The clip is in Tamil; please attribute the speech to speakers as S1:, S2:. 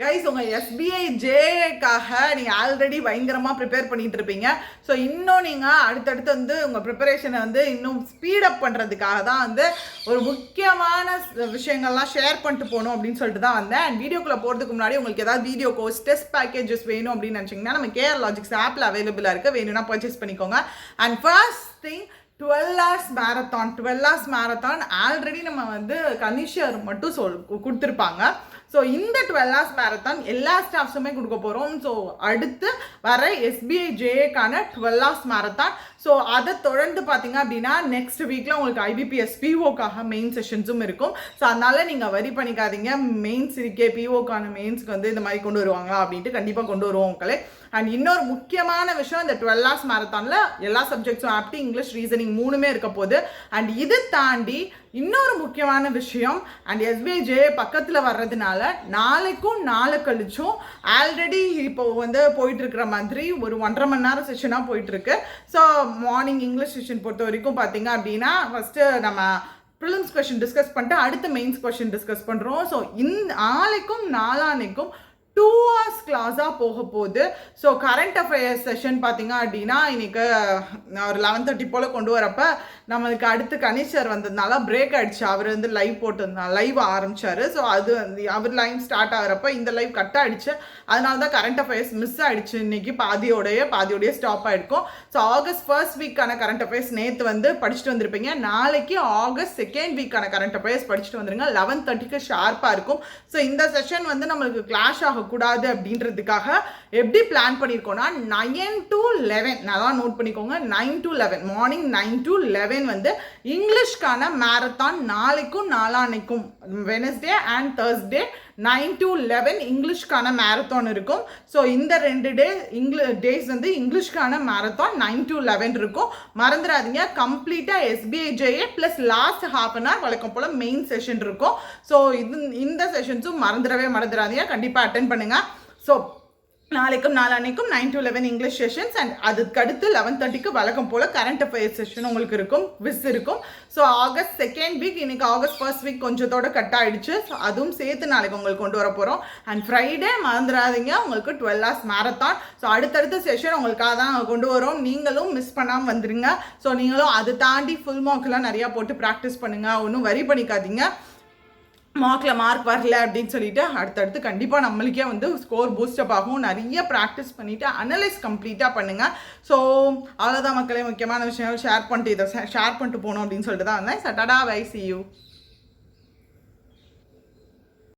S1: கைஸ் உங்கள் எஸ்பிஐ ஜேக்காக நீங்கள் ஆல்ரெடி பயங்கரமாக ப்ரிப்பேர் பண்ணிகிட்டு இருப்பீங்க. ஸோ இன்னும் நீங்கள் அடுத்தடுத்து வந்து உங்கள் ப்ரிப்பரேஷனை வந்து இன்னும் ஸ்பீடப் பண்ணுறதுக்காக தான் வந்து ஒரு முக்கியமான விஷயங்கள்லாம் ஷேர் பண்ணிட்டு போகணும் அப்படின்னு சொல்லிட்டு தான் வந்தேன். அண்ட் வீடியோக்குள்ளே போகிறதுக்கு முன்னாடி உங்களுக்கு ஏதாவது வீடியோ கோர்ஸ் டெஸ்ட் பேக்கேஜஸ் வேணும் அப்படின்னு நினச்சிங்கன்னா நம்ம kaneeshreenalogics ஆப்பில் அவைலபிளாக இருக்குது. வேணும்னா பர்ச்சேஸ் பண்ணிக்கோங்க. And first thing 12 hours marathon already நம்ம வந்து கனிஷர் மட்டும் கொடுத்துருப்பாங்க. ஸோ இந்த 12 hours marathon எல்லா ஸ்டாஃப்ஸுமே கொடுக்க போகிறோம். ஸோ அடுத்து வர எஸ்பிஐ ஜேக்கான 12 hours marathon. ஸோ அதை தொடர்ந்து பார்த்தீங்க அப்படின்னா நெக்ஸ்ட் வீக்கில் உங்களுக்கு ஐபிபிஎஸ் பிஓக்காக மெயின் செஷன்ஸும் இருக்கும். ஸோ அதனால் நீங்கள் வரி பண்ணிக்காதீங்க. மெயின்ஸ் இருக்கே பிஓக்கான மெயின்ஸ்க்கு வந்து இந்த மாதிரி கொண்டு வருவாங்களா அப்படின்ட்டு கண்டிப்பாக கொண்டு வருவோம் உங்களே. அண்ட் இன்னொரு முக்கியமான விஷயம், இந்த 12 hours marathonல எல்லா சப்ஜெக்ட்ஸும் ஆப்டி இங்கிலீஷ் ரீசனிங் 3மே இருக்க போகுது. அண்ட் இது தாண்டி இன்னொரு முக்கியமான விஷயம், அண்ட் எஸ்பிஐ ஜே பக்கத்தில் வர்றதுனால நாளைக்கும் நாளை கழிச்சும் ஆல்ரெடி இப்போ வந்து போயிட்டு இருக்கிற மாதிரி ஒரு 1.5 மணி நேரம் செஷனாக போயிட்டுருக்கு. ஸோ மார்னிங் இங்கிலீஷ் செஷன் பொறுத்த வரைக்கும் பார்த்தீங்க அப்படின்னா ஃபஸ்ட்டு நம்ம ப்ரிலிம்ஸ் கொஷின் டிஸ்கஸ் பண்ணிட்டு அடுத்து மெயின்ஸ் கொஷின் டிஸ்கஸ் பண்ணுறோம். ஸோ நாளைக்கும் நாளானைக்கும் 2 hours கிளாஸாக போக போகுது. ஸோ கரண்ட் அஃபேர்ஸ் செஷன் பார்த்தீங்க அப்படின்னா இன்னைக்கு ஒரு 11:30 போல் கொண்டு வரப்போ நம்மளுக்கு அடுத்து கணேஷர் வந்ததுனால பிரேக் ஆகிடுச்சு. அவர் வந்து லைவ் போட்டிருந்தார், லைவ் ஆரம்பித்தார். ஸோ அது வந்து அவர் லைவ் ஸ்டார்ட் ஆகிறப்ப இந்த லைவ் கட் ஆகிடுச்சு. அதனால தான் கரண்ட் அஃபேர்ஸ் மிஸ் ஆகிடுச்சு. இன்னைக்கு பாதியோடைய ஸ்டாப் ஆகிருக்கும். ஸோ ஆகஸ்ட் ஃபர்ஸ்ட் வீக்கான கரண்ட் அஃபேர்ஸ் நேற்று வந்து படிச்சுட்டு வந்திருப்பீங்க. நாளைக்கு ஆகஸ்ட் செகண்ட் வீக்கான கரண்ட் அஃபேர்ஸ் படிச்சுட்டு வந்துருங்க. 11:30க்கு ஷார்ப்பாக இருக்கும். ஸோ இந்த செஷன் வந்து நம்மளுக்கு கிளாஷ் ஆகக்கூடாது அப்படின்றதுக்காக எப்படி பிளான் பண்ணியிருக்கோம்னா 9 to 11 நல்லா நோட் பண்ணிக்கோங்க. 9 to 11 மார்னிங் 9 to 11 வந்து இங்கிலீஷ்கான மேரத்தான் நாளைக்கும் நாளானைக்கும் வெனஸ்டே அண்ட் தேர்ஸ்டே 9 to 11 இங்கிலீஷ்கான மேரத்தான் இருக்கும். ஸோ இந்த 2 டேஸ் வந்து இங்கிலீஷ்கான மேரத்தான் 9 to 11 இருக்கும். மறந்துடாதீங்க. கம்ப்ளீட்டாக SBI JA plus last half an hour வழக்கம் போல் மெயின் செஷன் இருக்கும். ஸோ இந்த செஷன்ஸும் மறந்துடாதீங்க. கண்டிப்பாக அட்டென்ட் பண்ணுங்கள். ஸோ நாளைக்கும் நாளானைக்கும் 9 to 11 இங்கிலீஷ் செஷன்ஸ் அண்ட் அதுக்கு அடுத்து 11:30க்கு வழக்கம் போல் கரண்ட் அஃபேர்ஸ் செஷன் உங்களுக்கு இருக்கும், விஸ் இருக்கும். ஸோ ஆகஸ்ட் செகண்ட் வீக், இன்னைக்கு ஆகஸ்ட் ஃபர்ஸ்ட் வீக் கொஞ்சத்தோட கட் ஆகிடுச்சு. ஸோ அதுவும் சேர்த்து நாளைக்கு உங்களுக்கு கொண்டு வர போகிறோம். அண்ட் ஃப்ரைடே மறந்துடாதீங்க உங்களுக்கு 12 hours marathon. ஸோ அடுத்தடுத்த செஷன் உங்களுக்காக தான் கொண்டு வரோம். நீங்களும் மிஸ் பண்ணாமல் வந்துடுங்க. ஸோ நீங்களும் அதை தாண்டி ஃபுல் மார்க்லாம் நிறையா போட்டு ப்ராக்டிஸ் பண்ணுங்கள். ஒன்றும் வரி பண்ணிக்காதீங்க. மார்க்கில் மார்க் வரல அப்படின்னு சொல்லிட்டு அடுத்தடுத்து கண்டிப்பாக நம்மளுக்கே வந்து ஸ்கோர் பூஸ்டப் ஆகும். நிறைய ப்ராக்டிஸ் பண்ணிவிட்டு அனலைஸ் கம்ப்ளீட்டாக பண்ணுங்கள். ஸோ அவ்வளோதான் மக்களே, முக்கியமான விஷயம் ஷேர் பண்ணிட்டு போகணும் அப்படின்னு சொல்லிட்டு தான் வந்தேன். சட்டடா, பை, see you.